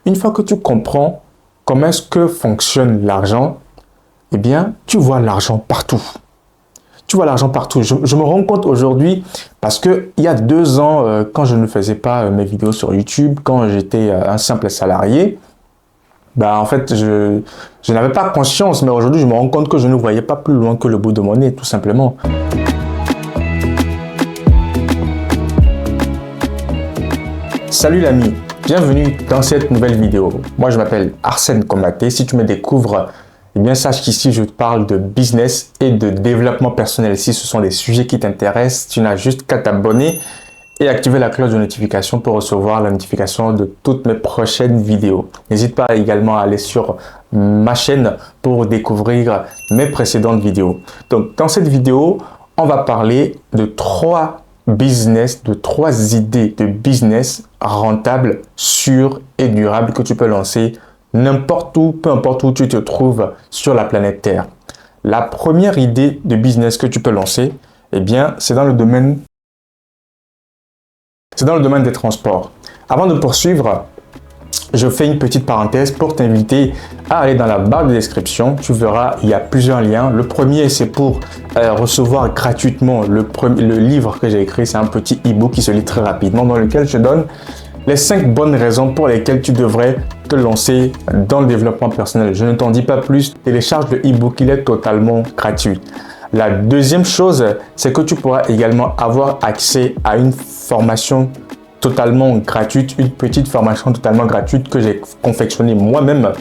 Une fois que tu comprends comment est-ce que fonctionne l'argent, eh bien, tu vois l'argent partout. Tu vois l'argent partout. Je me rends compte aujourd'hui parce que il y a 2 ans, quand je ne faisais pas mes vidéos sur YouTube, quand j'étais un simple salarié, en fait, je n'avais pas conscience, mais aujourd'hui, je me rends compte que je ne voyais pas plus loin que le bout de mon nez, tout simplement. Salut l'ami, bienvenue dans cette nouvelle vidéo. Moi, je m'appelle Arsène Komaté. Si tu me découvres, eh bien, sache qu'ici, je te parle de business et de développement personnel. Si ce sont des sujets qui t'intéressent, tu n'as juste qu'à t'abonner et activer la cloche de notification pour recevoir la notification de toutes mes prochaines vidéos. N'hésite pas également à aller sur ma chaîne pour découvrir mes précédentes vidéos. Donc, dans cette vidéo, on va parler de 3 idées de business rentables, sûres et durables que tu peux lancer n'importe où, peu importe où tu te trouves sur la planète Terre. La première idée de business que tu peux lancer, eh bien, c'est dans le domaine des transports. Avant de poursuivre, je fais une petite parenthèse pour t'inviter à aller dans la barre de description. Tu verras, il y a plusieurs liens. Le premier, c'est pour recevoir gratuitement le livre que j'ai écrit. C'est un petit e-book qui se lit très rapidement, dans lequel je donne les 5 bonnes raisons pour lesquelles tu devrais te lancer dans le développement personnel. Je ne t'en dis pas plus. Télécharge le e-book, il est totalement gratuit. La deuxième chose, c'est que tu pourras également avoir accès à une formation totalement gratuite, une petite formation totalement gratuite que j'ai confectionnée moi-même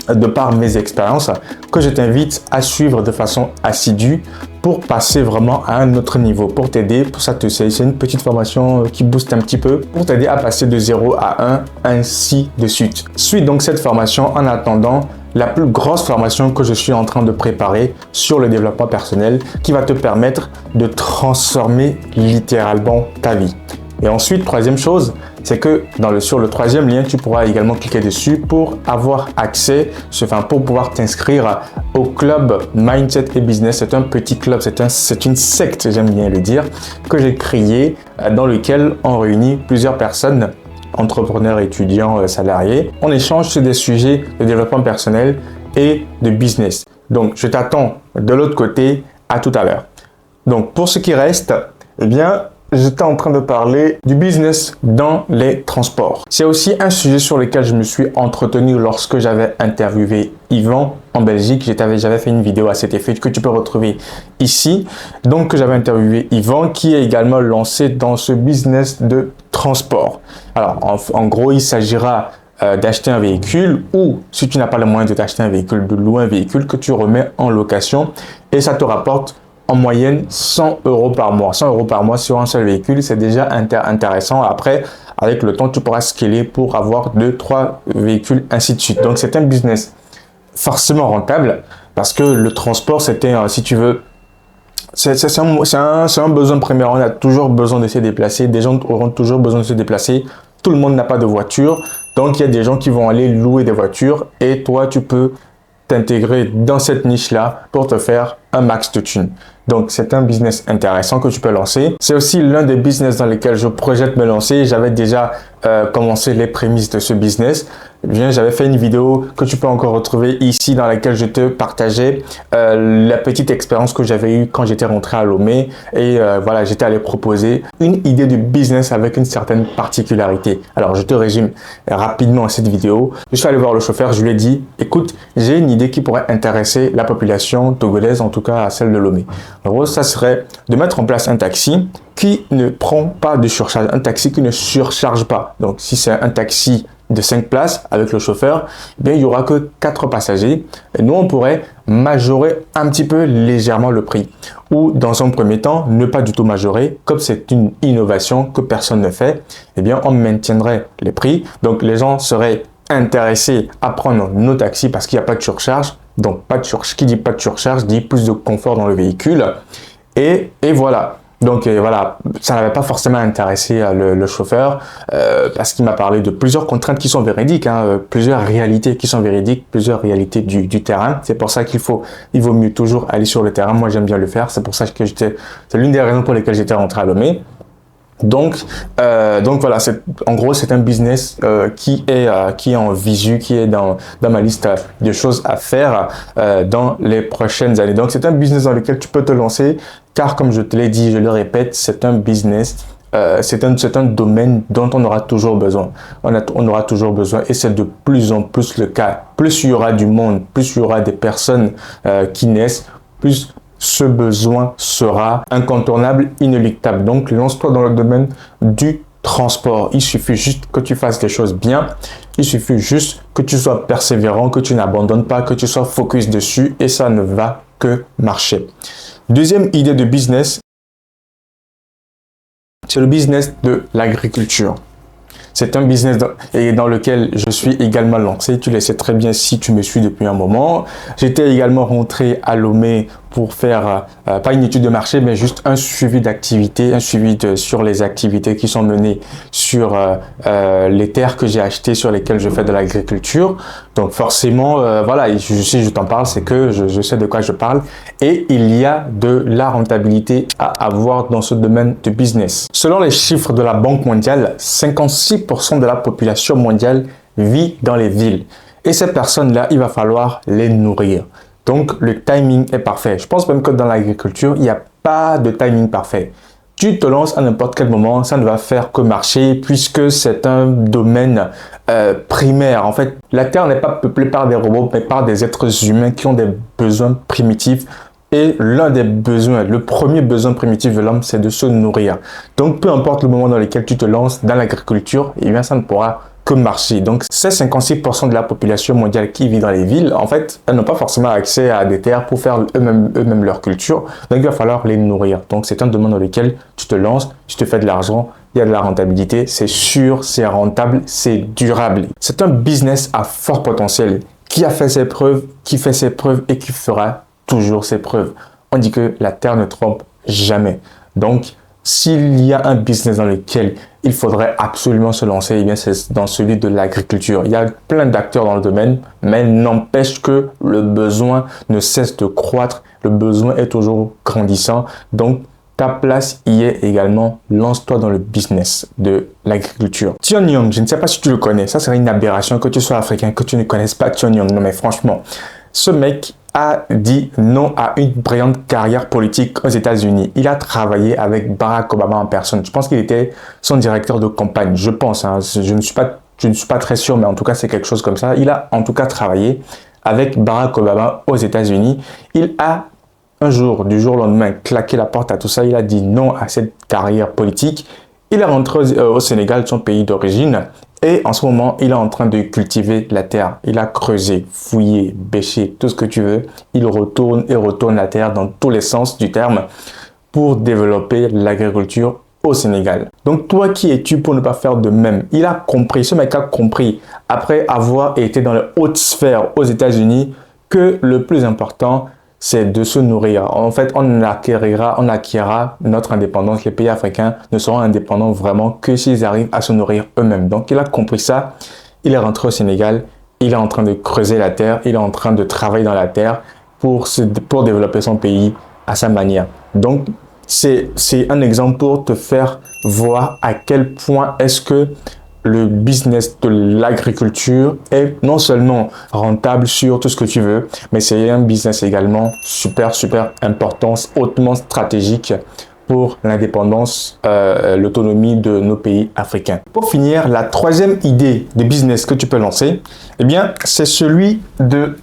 de par mes expériences, que je t'invite à suivre de façon assidue pour passer vraiment à un autre niveau, pour t'aider. Pour ça, c'est une petite formation qui booste un petit peu pour t'aider à passer de 0 à 1, ainsi de suite. Suis donc cette formation en attendant la plus grosse formation que je suis en train de préparer sur le développement personnel qui va te permettre de transformer littéralement ta vie. Et ensuite, troisième chose, c'est que sur le troisième lien, tu pourras également cliquer dessus pour avoir accès, pour pouvoir t'inscrire au club Mindset et Business. C'est un petit club, c'est une secte, j'aime bien le dire, que j'ai créé dans lequel on réunit plusieurs personnes, entrepreneurs, étudiants, salariés. On échange sur des sujets de développement personnel et de business. Donc, je t'attends de l'autre côté. À tout à l'heure. Donc, pour ce qui reste, eh bien, j'étais en train de parler du business dans les transports. C'est aussi un sujet sur lequel je me suis entretenu lorsque j'avais interviewé Yvan en Belgique. J'avais fait une vidéo à cet effet que tu peux retrouver ici. Donc, j'avais interviewé Yvan qui est également lancé dans ce business de transport. Alors, en gros, il s'agira d'acheter un véhicule ou, si tu n'as pas le moyen de t'acheter un véhicule, de louer un véhicule que tu remets en location et ça te rapporte en moyenne 100 € par mois. 100 € par mois sur un seul véhicule, c'est déjà intéressant. Après, avec le temps, tu pourras scaler pour avoir 2-3 véhicules, ainsi de suite. Donc, c'est un business forcément rentable parce que le transport, si tu veux, c'est un besoin primaire. On a toujours besoin de se déplacer. Des gens auront toujours besoin de se déplacer. Tout le monde n'a pas de voiture. Donc, il y a des gens qui vont aller louer des voitures et toi, tu peux t'intégrer dans cette niche-là pour te faire un max de thunes. Donc, c'est un business intéressant que tu peux lancer. C'est aussi l'un des business dans lesquels je projette me lancer. J'avais déjà commencé les prémices de ce business. J'avais fait une vidéo que tu peux encore retrouver ici dans laquelle je te partageais la petite expérience que j'avais eue quand j'étais rentré à Lomé. Et voilà, j'étais allé proposer une idée de business avec une certaine particularité. Alors, je te résume rapidement cette vidéo. Je suis allé voir le chauffeur, je lui ai dit, écoute, j'ai une idée qui pourrait intéresser la population togolaise, en tout cas celle de Lomé. En gros, ça serait de mettre en place un taxi qui ne prend pas de surcharge, un taxi qui ne surcharge pas. Donc, si c'est un taxi de 5 places avec le chauffeur, eh bien, il n'y aura que 4 passagers. Et nous, on pourrait majorer un petit peu légèrement le prix. Ou, dans un premier temps, ne pas du tout majorer. Comme c'est une innovation que personne ne fait, eh bien, on maintiendrait les prix. Donc, les gens seraient intéressés à prendre nos taxis parce qu'il n'y a pas de surcharge. Donc, pas de surcharge. Qui dit pas de surcharge dit plus de confort dans le véhicule. Et voilà. Donc voilà, ça n'avait pas forcément intéressé le chauffeur parce qu'il m'a parlé de plusieurs contraintes qui sont véridiques, plusieurs réalités qui sont véridiques, plusieurs réalités du terrain. C'est pour ça il vaut mieux toujours aller sur le terrain. Moi, j'aime bien le faire. C'est pour ça que c'est l'une des raisons pour lesquelles j'étais rentré à Lomé. Donc voilà, en gros, c'est un business qui est en visu, qui est dans ma liste de choses à faire dans les prochaines années. Donc, c'est un business dans lequel tu peux te lancer, car comme je te l'ai dit, je le répète, c'est un business, c'est un domaine dont on aura toujours besoin. On aura toujours besoin, et c'est de plus en plus le cas. Plus il y aura du monde, plus il y aura des personnes qui naissent, plus ce besoin sera incontournable, inéluctable. Donc, lance-toi dans le domaine du transport. Il suffit juste que tu fasses les choses bien. Il suffit juste que tu sois persévérant, que tu n'abandonnes pas, que tu sois focus dessus, et ça ne va que marcher. Deuxième idée de business, c'est le business de l'agriculture. C'est un business dans lequel je suis également lancé. Tu le sais très bien si tu me suis depuis un moment. J'étais également rentré à Lomé pour faire, pas une étude de marché, mais juste un suivi d'activité, sur les activités qui sont menées sur les terres que j'ai achetées, sur lesquelles je fais de l'agriculture. Donc forcément, voilà, si je t'en parle, c'est que je sais de quoi je parle. Et il y a de la rentabilité à avoir dans ce domaine de business. Selon les chiffres de la Banque mondiale, 56% de la population mondiale vit dans les villes. Et ces personnes-là, il va falloir les nourrir. Donc, le timing est parfait. Je pense même que dans l'agriculture, il n'y a pas de timing parfait. Tu te lances à n'importe quel moment, ça ne va faire que marcher puisque c'est un domaine primaire. En fait, la Terre n'est pas peuplée par des robots, mais par des êtres humains qui ont des besoins primitifs. Et l'un des besoins, le premier besoin primitif de l'homme, c'est de se nourrir. Donc, peu importe le moment dans lequel tu te lances dans l'agriculture, eh bien, ça ne pourra que marcher. Donc, ces 56% de la population mondiale qui vit dans les villes, en fait, elles n'ont pas forcément accès à des terres pour faire eux-mêmes leur culture. Donc, il va falloir les nourrir. Donc, c'est un domaine dans lequel tu te lances, tu te fais de l'argent, il y a de la rentabilité, c'est sûr, c'est rentable, c'est durable. C'est un business à fort potentiel qui a fait ses preuves, qui fait ses preuves et qui fera toujours ses preuves. On dit que la terre ne trompe jamais. Donc, s'il y a un business dans lequel il faudrait absolument se lancer, eh bien c'est dans celui de l'agriculture. Il y a plein d'acteurs dans le domaine, mais n'empêche que le besoin ne cesse de croître. Le besoin est toujours grandissant. Donc, ta place y est également. Lance-toi dans le business de l'agriculture. Tion Young, je ne sais pas si tu le connais. Ça serait une aberration que tu sois africain, que tu ne connaisses pas Tion Young. Non, mais franchement, ce mec a dit non à une brillante carrière politique aux États-Unis. Il a travaillé avec Barack Obama en personne. Je pense qu'il était son directeur de campagne. Je pense, hein, je ne suis pas très sûr, mais en tout cas, c'est quelque chose comme ça. Il a en tout cas travaillé avec Barack Obama aux États-Unis. Il a un jour, du jour au lendemain, claqué la porte à tout ça. Il a dit non à cette carrière politique. Il est rentré au Sénégal, son pays d'origine. Et en ce moment, il est en train de cultiver la terre. Il a creusé, fouillé, bêché, tout ce que tu veux. Il retourne et retourne la terre dans tous les sens du terme pour développer l'agriculture au Sénégal. Donc toi, qui es-tu pour ne pas faire de même? Il a compris, ce mec a compris, après avoir été dans les hautes sphères aux États-Unis, que le plus important, c'est de se nourrir. En fait, on acquérera notre indépendance. Les pays africains ne seront indépendants vraiment que s'ils arrivent à se nourrir eux-mêmes. Donc, il a compris ça. Il est rentré au Sénégal. Il est en train de creuser la terre. Il est en train de travailler dans la terre pour développer son pays à sa manière. Donc, c'est un exemple pour te faire voir à quel point est-ce que le business de l'agriculture est non seulement rentable sur tout ce que tu veux, mais c'est un business également super important, hautement stratégique pour l'indépendance, l'autonomie de nos pays africains. Pour finir, la troisième idée de business que tu peux lancer, eh bien, c'est celui de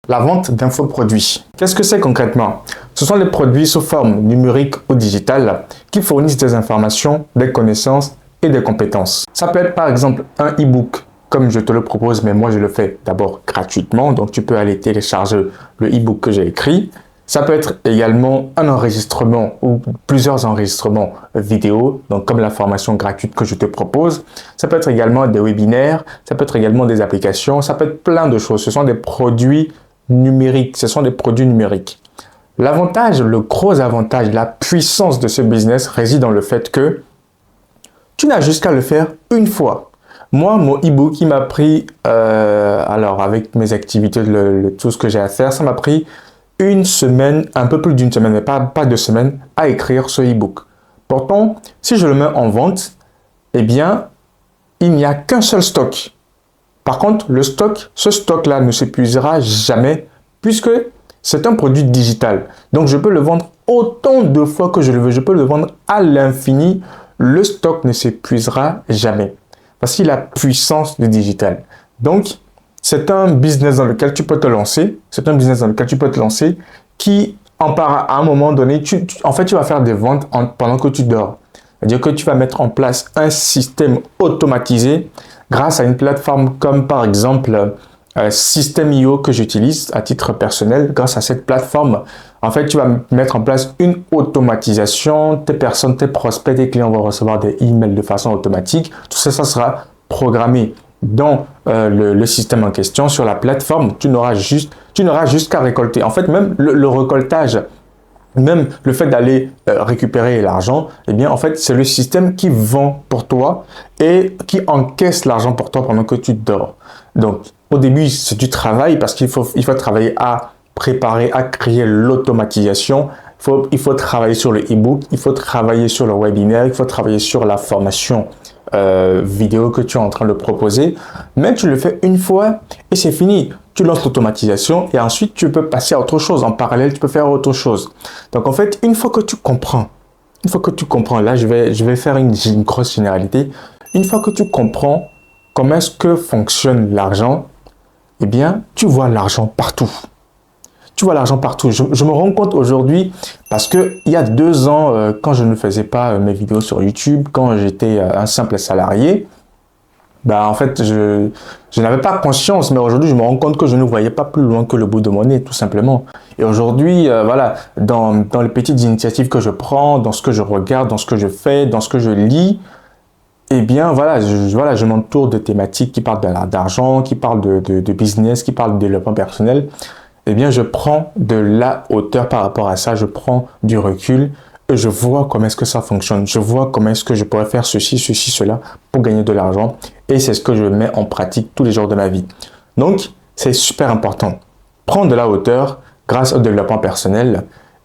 la vente d'infoproduits. Qu'est-ce que c'est concrètement? Ce sont les produits sous forme numérique ou digitale qui fournissent des informations, des connaissances et des compétences. Ça peut être par exemple un e-book, comme je te le propose, mais moi je le fais d'abord gratuitement, donc tu peux aller télécharger le e-book que j'ai écrit. Ça peut être également un enregistrement ou plusieurs enregistrements vidéo, donc comme la formation gratuite que je te propose. Ça peut être également des webinaires, ça peut être également des applications, ça peut être plein de choses. Ce sont des produits numériques, ce sont des produits numériques. L'avantage, le gros avantage, la puissance de ce business réside dans le fait que tu n'as juste qu'à le faire une fois. Moi, mon e-book, il m'a pris, alors avec mes activités, tout ce que j'ai à faire, ça m'a pris une semaine, un peu plus d'une semaine, mais pas 2 semaines, à écrire ce e-book. Pourtant, si je le mets en vente, eh bien, il n'y a qu'un seul stock. Par contre, ce stock-là ne s'épuisera jamais puisque c'est un produit digital. Donc, je peux le vendre autant de fois que je le veux. Je peux le vendre à l'infini. Le stock ne s'épuisera jamais. Voici la puissance du digital. Donc, c'est un business dans lequel tu peux te lancer. C'est un business dans lequel tu peux te lancer qui, à un moment donné, tu vas faire des ventes pendant que tu dors. C'est-à-dire que tu vas mettre en place un système automatisé grâce à une plateforme comme par exemple System.io que j'utilise à titre personnel. Grâce à cette plateforme, en fait, tu vas mettre en place une automatisation. Tes personnes, tes prospects, tes clients vont recevoir des emails de façon automatique. Tout ça, ça sera programmé dans le système en question sur la plateforme. Tu n'auras juste qu'à récolter. En fait, même le récoltage, même le fait d'aller récupérer l'argent, eh bien, en fait, c'est le système qui vend pour toi et qui encaisse l'argent pour toi pendant que tu dors. Donc, au début, c'est du travail parce qu'il faut travailler à préparer, à créer l'automatisation. Il faut travailler sur le e-book, il faut travailler sur le webinaire, il faut travailler sur la formation vidéo que tu es en train de proposer. Mais tu le fais une fois et c'est fini. Tu lances l'automatisation et ensuite tu peux passer à autre chose. En parallèle, tu peux faire autre chose. Donc en fait, une fois que tu comprends, là je vais faire une grosse généralité. Une fois que tu comprends comment est-ce que fonctionne l'argent, eh bien, tu vois l'argent partout. Tu vois l'argent partout. Je me rends compte aujourd'hui parce que il y a 2 ans, quand je ne faisais pas mes vidéos sur YouTube, quand j'étais un simple salarié, en fait, je n'avais pas conscience, mais aujourd'hui, je me rends compte que je ne voyais pas plus loin que le bout de mon nez, tout simplement. Et aujourd'hui, voilà, dans les petites initiatives que je prends, dans ce que je regarde, dans ce que je fais, dans ce que je lis, eh bien, voilà, je m'entoure de thématiques qui parlent d'argent, qui parlent de business, qui parlent de développement personnel. Eh bien, je prends de la hauteur par rapport à ça, je prends du recul et je vois comment est-ce que ça fonctionne. Je vois comment est-ce que je pourrais faire ceci, cela pour gagner de l'argent et c'est ce que je mets en pratique tous les jours de ma vie. Donc, c'est super important. Prendre de la hauteur grâce au développement personnel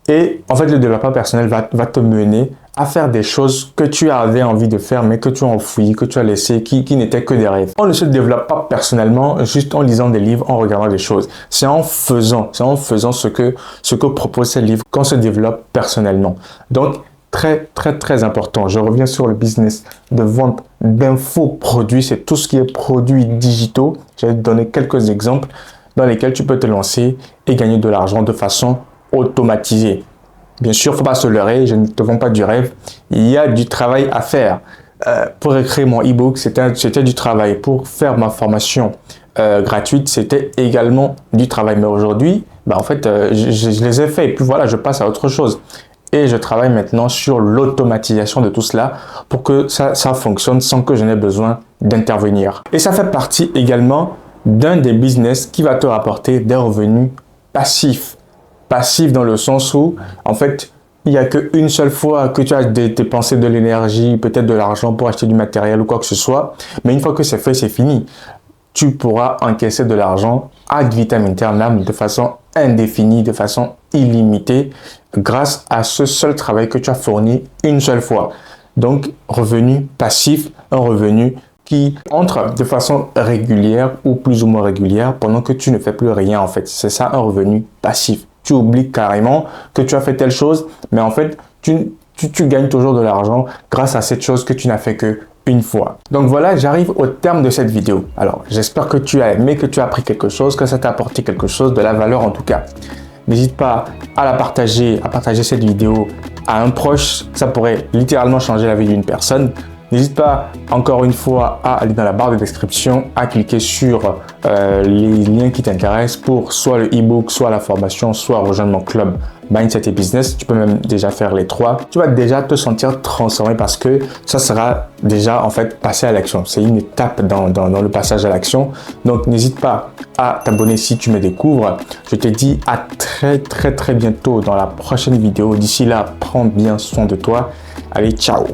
et en fait, le développement personnel va te mener à faire des choses que tu avais envie de faire, mais que tu as enfoui, que tu as laissé, qui n'étaient que des rêves. On ne se développe pas personnellement juste en lisant des livres, en regardant des choses. C'est en faisant ce que propose ces livres qu'on se développe personnellement. Donc, très, très, très important. Je reviens sur le business de vente d'infoproduits. C'est tout ce qui est produits digitaux. Je vais te donner quelques exemples dans lesquels tu peux te lancer et gagner de l'argent de façon automatisée. Bien sûr, il ne faut pas se leurrer, je ne te vends pas du rêve. Il y a du travail à faire. Pour écrire mon e-book, c'était du travail. Pour faire ma formation gratuite, c'était également du travail. Mais aujourd'hui, en fait, je les ai faits. Et puis voilà, je passe à autre chose. Et je travaille maintenant sur l'automatisation de tout cela pour que ça fonctionne sans que je n'ai besoin d'intervenir. Et ça fait partie également d'un des business qui va te rapporter des revenus passifs. Passif dans le sens où, en fait, il n'y a qu'une seule fois que tu as dépensé de l'énergie, peut-être de l'argent pour acheter du matériel ou quoi que ce soit. Mais une fois que c'est fait, c'est fini. Tu pourras encaisser de l'argent ad vitam aeternam de façon indéfinie, de façon illimitée, grâce à ce seul travail que tu as fourni une seule fois. Donc, revenu passif, un revenu qui entre de façon régulière ou plus ou moins régulière pendant que tu ne fais plus rien en fait. C'est ça un revenu passif. Tu oublies carrément que tu as fait telle chose, mais en fait, tu gagnes toujours de l'argent grâce à cette chose que tu n'as fait que une fois. Donc voilà, j'arrive au terme de cette vidéo. Alors, j'espère que tu as aimé, que tu as appris quelque chose, que ça t'a apporté quelque chose, de la valeur en tout cas. N'hésite pas à la partager, à partager cette vidéo à un proche. Ça pourrait littéralement changer la vie d'une personne. N'hésite pas, encore une fois, à aller dans la barre de description, à cliquer sur les liens qui t'intéressent pour soit le e-book, soit la formation, soit rejoindre mon club Mindset et Business. Tu peux même déjà faire les 3. Tu vas déjà te sentir transformé parce que ça sera déjà en fait passer à l'action. C'est une étape dans le passage à l'action. Donc, n'hésite pas à t'abonner si tu me découvres. Je te dis à très, très, très bientôt dans la prochaine vidéo. D'ici là, prends bien soin de toi. Allez, ciao!